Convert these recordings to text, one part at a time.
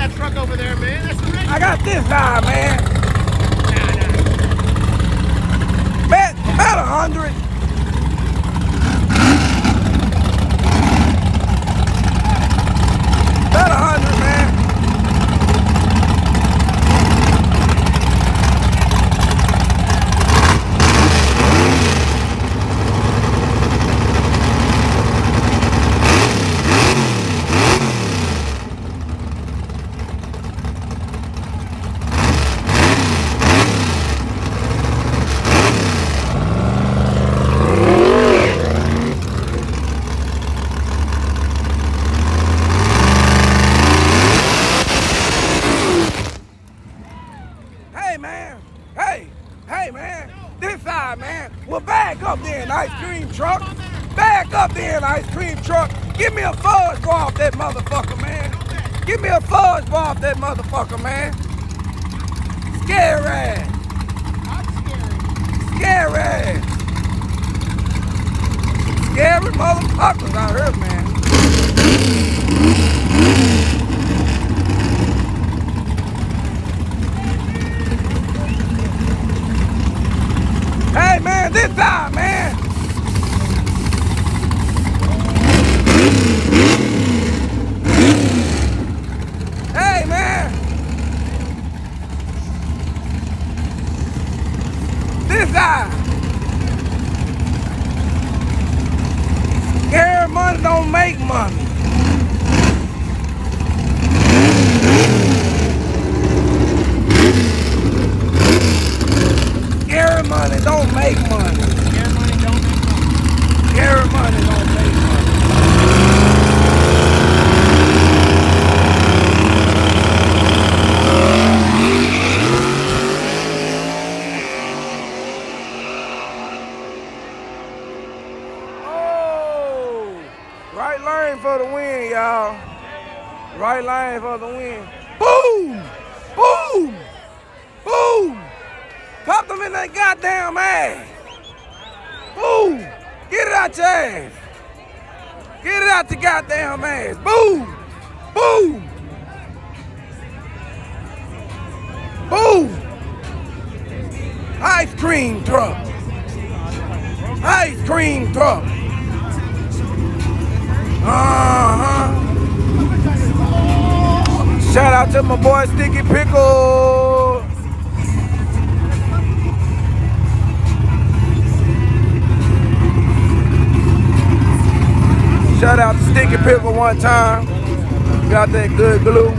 that truck over there, man. That's the red. I got this side, man. Nah. Bet 100. Bet 100, man. Hey, man, this side, man. Well, back up there in ice cream truck. Back up there in ice cream truck. Give me a fudge bar off that motherfucker, man. Give me a fudge bar off that motherfucker, man. Scary ass. I'm scary. Scary ass. Scary motherfuckers out here, man. Hey, man, this side, man. Hey, man. This side. Scary money don't make money. Scary money don't make money. Scary money don't make money. Scary money don't make money. Oh, right lane for the win, y'all. Right lane for the win. Boom! Boom! Boom! Pop them in that goddamn ass. Boom! Get it out your ass. Get it out your goddamn ass. Boom! Boom! Boom! Ice cream truck. Ice cream truck. Uh-huh. Shout out to my boy Sticky Pickle. Shout out to Sticky Pickle one time. Got that good glue.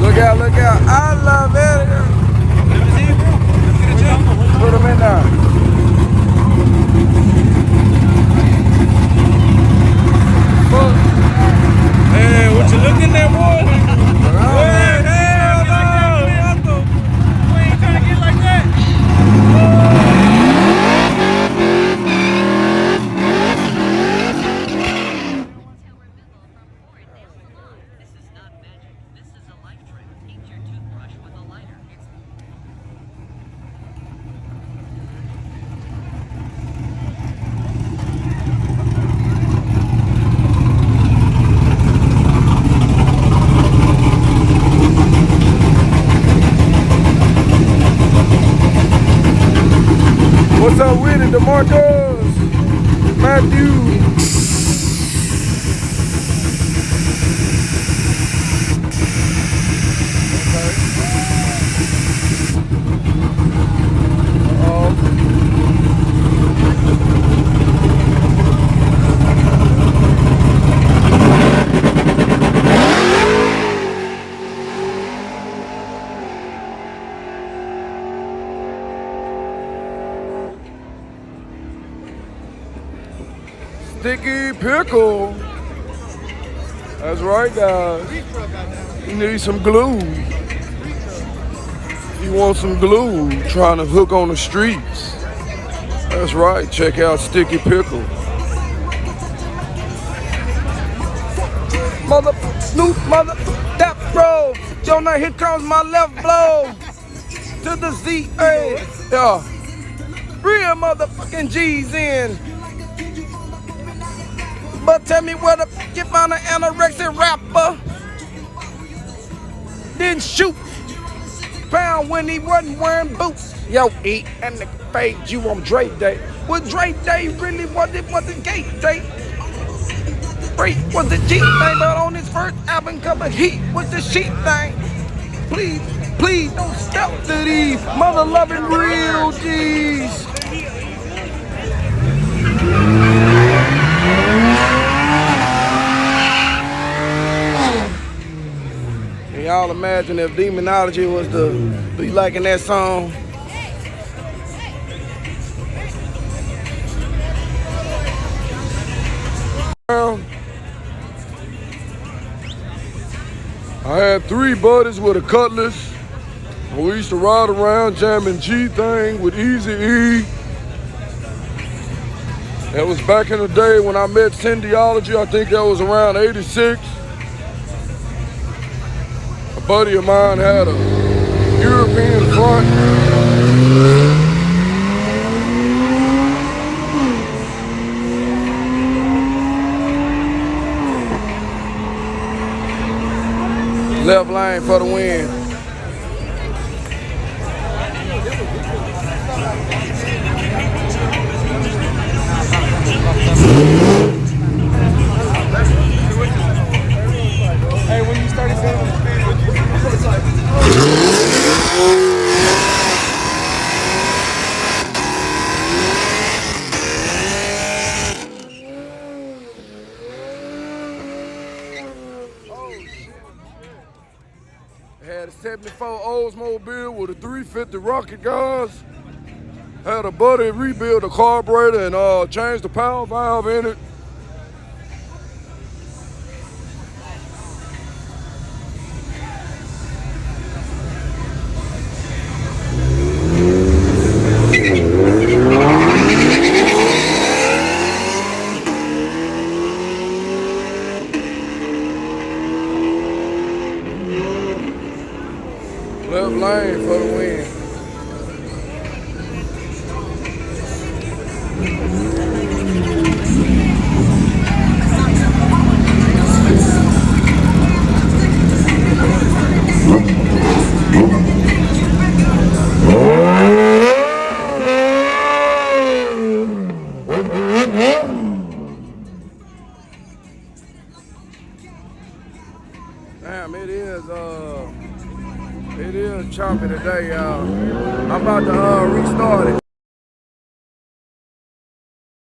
Look out, look out. I love it. Put them in there. Hey, what you looking at, boy? Hey, hell no. You ain't trying to get like that. This is not magic. This is a life trick. Eat your toothbrush with a lighter. What's up with it, DeMarcus? Matthew. Sticky Pickle. That's right, guys. You need some glue. You want some glue trying to hook on the streets. That's right. Check out Sticky Pickle. Mother Snoop, mother that bro. on that. Here comes my left blow to the Z. Hey, yeah. Real motherfucking G's in. But tell me where the fuck you found an anorexic rapper? Didn't shoot pound when he wasn't wearing boots. Yo, eat and the fade you on Dre Day. Was Dre Day really was the gay day? Free was the G thing, but on his first album cover, he was the sheep thing. Please don't step to these mother loving real G's. Can y'all imagine if demonology was the be liking that song? I had 3 buddies with a cutlass. And we used to ride around jamming G-Thing with Easy-E. That was back in the day when I met Syndiology. I think that was around 86. A buddy of mine had a European front. Left lane for the win. Hey, when you started saying Had a 74 Oldsmobile with a 350 Rocket guys. Had a buddy rebuild the carburetor and change the power valve in it. Left lane for the win. Damn, it is choppy today, y'all. I'm about to restart it.